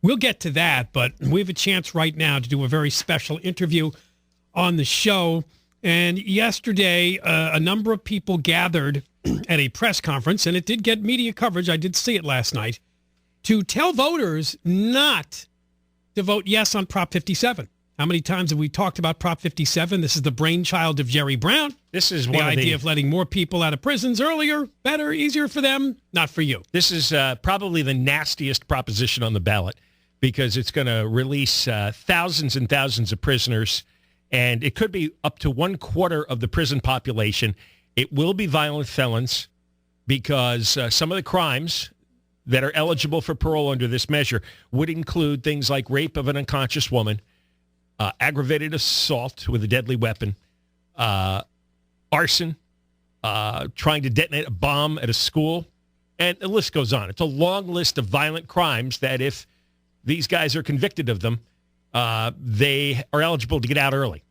We'll get to that, but we have a chance right now to do a very special interview on the show. And yesterday, a number of people gathered at a press conference, and it did get media coverage. I did see it last night, to tell voters not to vote yes on Prop 57. How many times have we talked about Prop 57? This is the brainchild of Jerry Brown. This is the idea of letting more people out of prisons earlier, better, easier for them, not for you. This is probably the nastiest proposition on the ballot because it's going to release thousands and thousands of prisoners, and it could be up to 1/4 of the prison population. It will be violent felons because some of the crimes that are eligible for parole under this measure would include things like rape of an unconscious woman, aggravated assault with a deadly weapon, arson, trying to detonate a bomb at a school, and the list goes on. It's a long list of violent crimes that if these guys are convicted of them, they are eligible to get out early.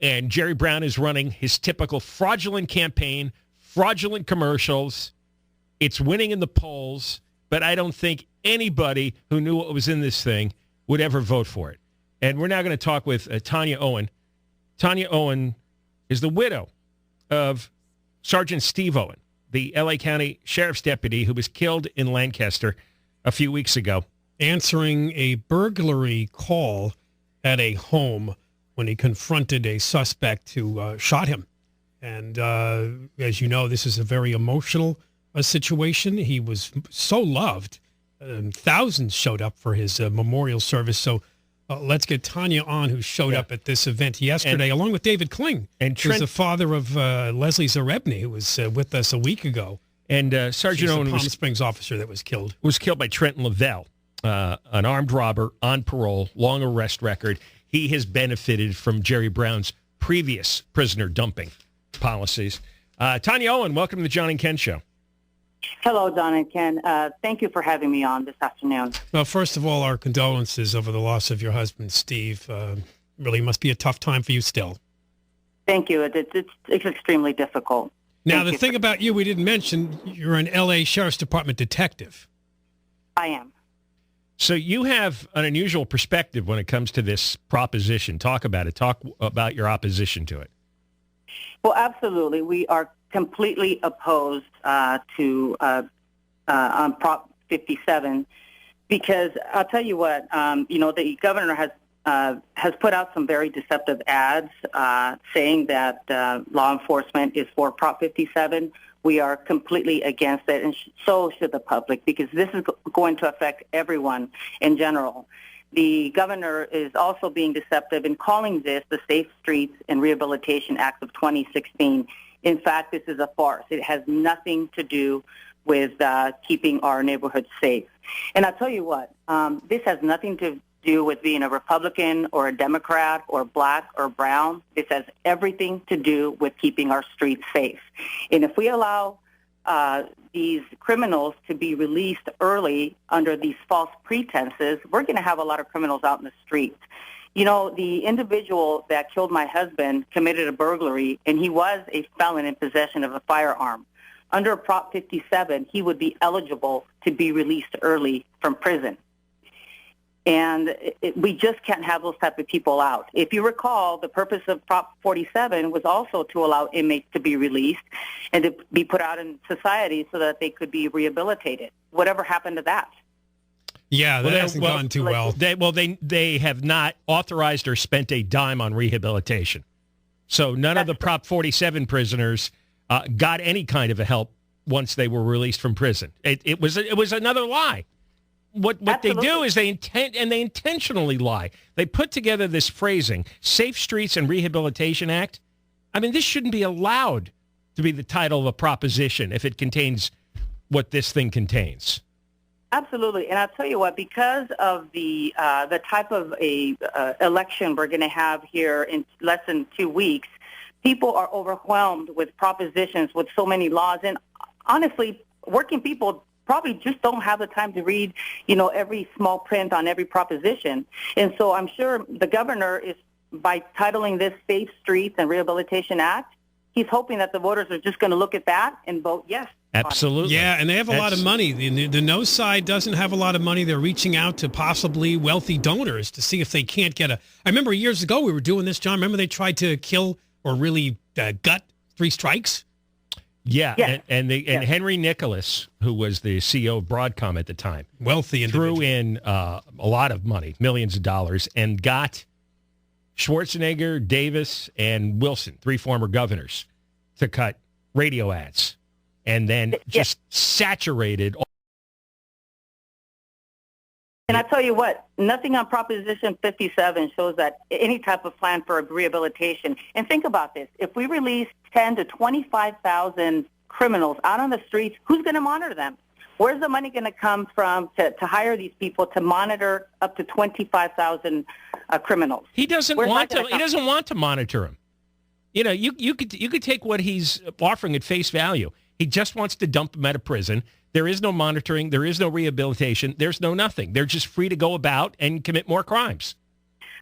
And Jerry Brown is running his typical fraudulent campaign, fraudulent commercials. It's winning in the polls, but I don't think anybody who knew what was in this thing would ever vote for it. And we're now going to talk with Tanya Owen. Tanya Owen is the widow of Sergeant Steve Owen, the L.A. County Sheriff's deputy who was killed in Lancaster a few weeks ago. Answering a burglary call at a home when he confronted a suspect who shot him. And as you know, this is a very emotional situation. He was so loved. Thousands showed up for his memorial service. So let's get Tanya on, who showed up at this event yesterday, along with David Kling, who's the father of Leslie Zarebny, who was with us a week ago. And Sergeant Owen, Palm Springs officer that was killed by Trenton Lavelle, an armed robber on parole, long arrest record. He has benefited from Jerry Brown's previous prisoner dumping policies. Tanya Owen, welcome to the John and Ken Show. Hello, Don and Ken. Thank you for having me on this afternoon. Well, first of all, our condolences over the loss of your husband, Steve. Really must be a tough time for you still. Thank you. It's extremely difficult. Now, the thing about you we didn't mention, you're an L.A. Sheriff's Department detective. I am. So you have an unusual perspective when it comes to this proposition. Talk about it. Talk about your opposition to it. Well, absolutely. We are completely opposed to on Prop 57 because I'll tell you what, the governor has put out some very deceptive ads saying that law enforcement is for Prop 57. We are completely against it, and so should the public, because this is going to affect everyone in general. The governor is also being deceptive in calling this the Safe Streets and Rehabilitation Act of 2016. In fact, this is a farce. It has nothing to do with keeping our neighborhoods safe. And I'll tell you what, this has nothing to do with being a Republican or a Democrat or black or brown. This has everything to do with keeping our streets safe. And if we allow these criminals to be released early under these false pretenses, we're going to have a lot of criminals out in the streets. You know, the individual that killed my husband committed a burglary, and he was a felon in possession of a firearm. Under Prop 57, he would be eligible to be released early from prison. And we just can't have those type of people out. If you recall, the purpose of Prop 47 was also to allow inmates to be released and to be put out in society so that they could be rehabilitated. Whatever happened to that? Yeah, that hasn't gone too well. They have not authorized or spent a dime on rehabilitation. So none of the Prop 47 prisoners got any kind of a help once they were released from prison. It was another lie. What they do is they intentionally lie. They put together this phrasing, Safe Streets and Rehabilitation Act. I mean, this shouldn't be allowed to be the title of a proposition if it contains what this thing contains. Absolutely. And I'll tell you what, because of the type of election we're going to have here in less than 2 weeks, people are overwhelmed with propositions, with so many laws. And honestly, working people probably just don't have the time to read, every small print on every proposition. And so I'm sure the governor is, by titling this Safe Streets and Rehabilitation Act, he's hoping that the voters are just going to look at that and vote yes. Absolutely. Yeah, and they have a lot of That's- money. The no side doesn't have a lot of money. They're reaching out to possibly wealthy donors to see if they can't get a. I remember years ago we were doing this, John. Remember they tried to kill or really gut Three Strikes? Yeah, Yes. and Yes. Henry Nicholas, who was the CEO of Broadcom at the time, Wealthy individual. threw in a lot of money, millions of dollars, and got Schwarzenegger, Davis, and Wilson, 3 former governors, to cut radio ads, and then just saturated. And I tell you what, nothing on Proposition 57 shows that any type of plan for rehabilitation. And think about this. If we release 10 to 25,000 criminals out on the streets, who's going to monitor them? Where's the money going to come from to hire these people to monitor up to 25,000 criminals? He doesn't Where's want that to. gonna He come? doesn't want to monitor him. You know, you could take what he's offering at face value. He just wants to dump him out of prison. There is no monitoring. There is no rehabilitation. There's no nothing. They're just free to go about and commit more crimes.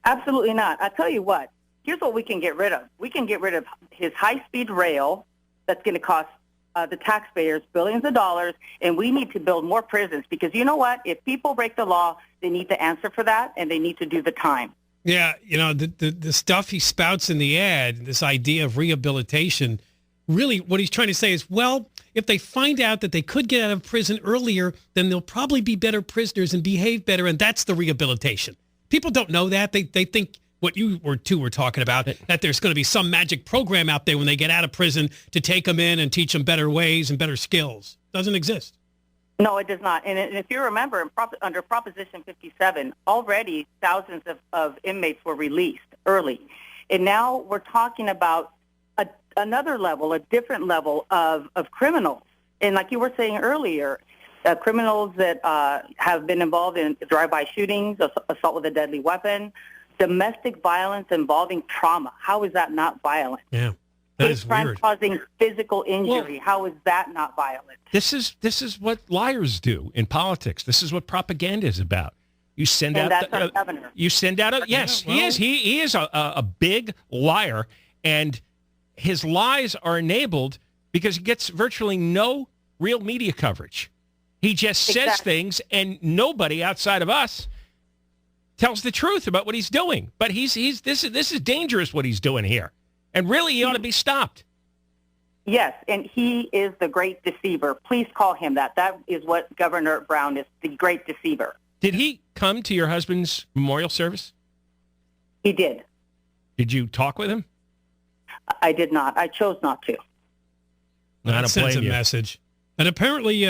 Absolutely not. I tell you what, here's what we can get rid of. We can get rid of his high-speed rail that's going to cost the taxpayers billions of dollars, and we need to build more prisons because you know what? If people break the law, they need to answer for that, and they need to do the time. Yeah, you know, the stuff he spouts in the ad, this idea of rehabilitation, really what he's trying to say is, well, if they find out that they could get out of prison earlier, then they'll probably be better prisoners and behave better, and that's the rehabilitation. People don't know that. They think what you were talking about, that there's going to be some magic program out there when they get out of prison to take them in and teach them better ways and better skills. Doesn't exist. No, it does not. And if you remember, under Proposition 57, already thousands of inmates were released early. And now we're talking about another level, a different level of criminals. And like you were saying earlier, criminals that have been involved in drive-by shootings, assault with a deadly weapon, domestic violence involving trauma. How is that not violent? Yeah, that is Crime weird. causing physical injury. How is that not violent? This is what liars do in politics. This is what propaganda is about. You send And out that's our governor. You send out yes, well- he is. He is a big liar, and his lies are enabled because he gets virtually no real media coverage. He just says Exactly. things, and nobody outside of us tells the truth about what he's doing. But this is dangerous what he's doing here, and really he ought to be stopped. Yes, and he is the great deceiver. Please call him that. That is what Governor Brown is, the great deceiver. Did he come to your husband's memorial service? He did. Did you talk with him? I did not. I chose not to. I That don't sends a blame you. message. And apparently,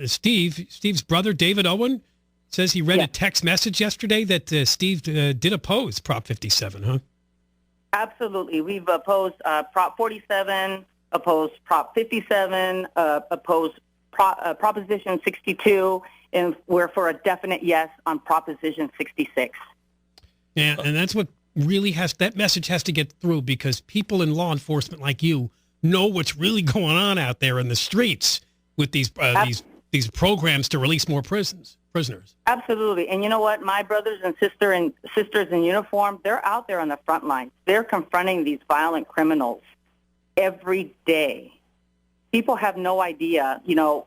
Steve's brother, David Owen, says he read Yeah. a text message yesterday that Steve did oppose Prop 57, huh? Absolutely. We've opposed Prop 47, opposed Prop 57, opposed Proposition 62, and we're for a definite yes on Proposition 66. Yeah, and that's what really that message has to get through because people in law enforcement like you know what's really going on out there in the streets with these programs to release more prisoners. Absolutely. And you know what? My brothers and sisters in uniform, they're out there on the front lines. They're confronting these violent criminals every day. People have no idea,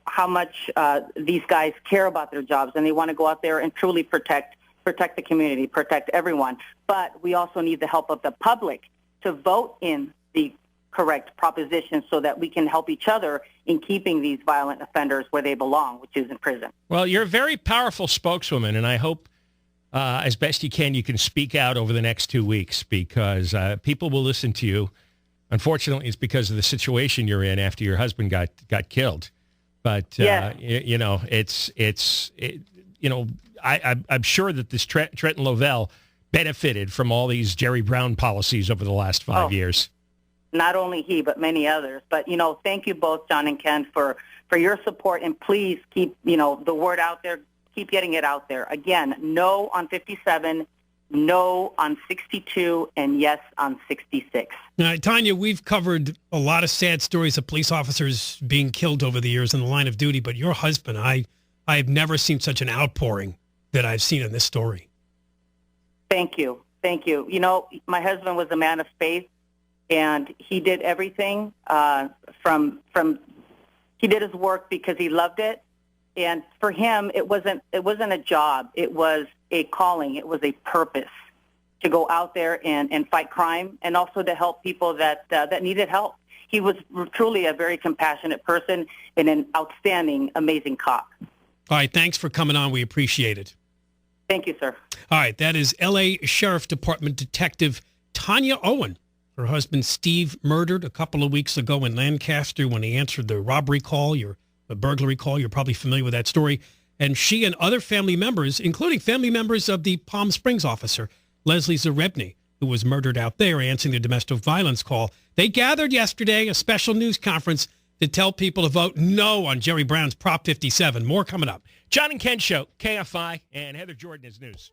how much these guys care about their jobs, and they want to go out there and truly protect the community, protect everyone. But we also need the help of the public to vote in the correct proposition so that we can help each other in keeping these violent offenders where they belong, which is in prison. Well, you're a very powerful spokeswoman, and I hope as best you can speak out over the next 2 weeks because people will listen to you. Unfortunately, it's because of the situation you're in after your husband got killed. But, Yeah. I'm sure that this Trenton Lovell benefited from all these Jerry Brown policies over the last 5 years. Not only he, but many others. But, thank you both, John and Ken, for your support. And please keep, the word out there. Keep getting it out there. Again, no on 57, no on 62, and yes on 66. Now, Tanya, we've covered a lot of sad stories of police officers being killed over the years in the line of duty, but your husband, I have never seen such an outpouring that I've seen in this story. Thank you. Thank you. My husband was a man of faith, and he did everything from He did his work because he loved it. And for him, it wasn't a job. It was a calling. It was a purpose to go out there and fight crime, and also to help people that needed help. He was truly a very compassionate person and an outstanding, amazing cop. All right, thanks for coming on. We appreciate it. Thank you, sir. All right, that is L.A. Sheriff Department Detective Tanya Owen. Her husband Steve murdered a couple of weeks ago in Lancaster when he answered the robbery call, the burglary call. You're probably familiar with that story. And she and other family members, including family members of the Palm Springs officer, Leslie Zarebny, who was murdered out there answering the domestic violence call, they gathered yesterday, a special news conference, to tell people to vote no on Jerry Brown's Prop 57. More coming up. John and Ken Show, KFI, and Heather Jordan is news.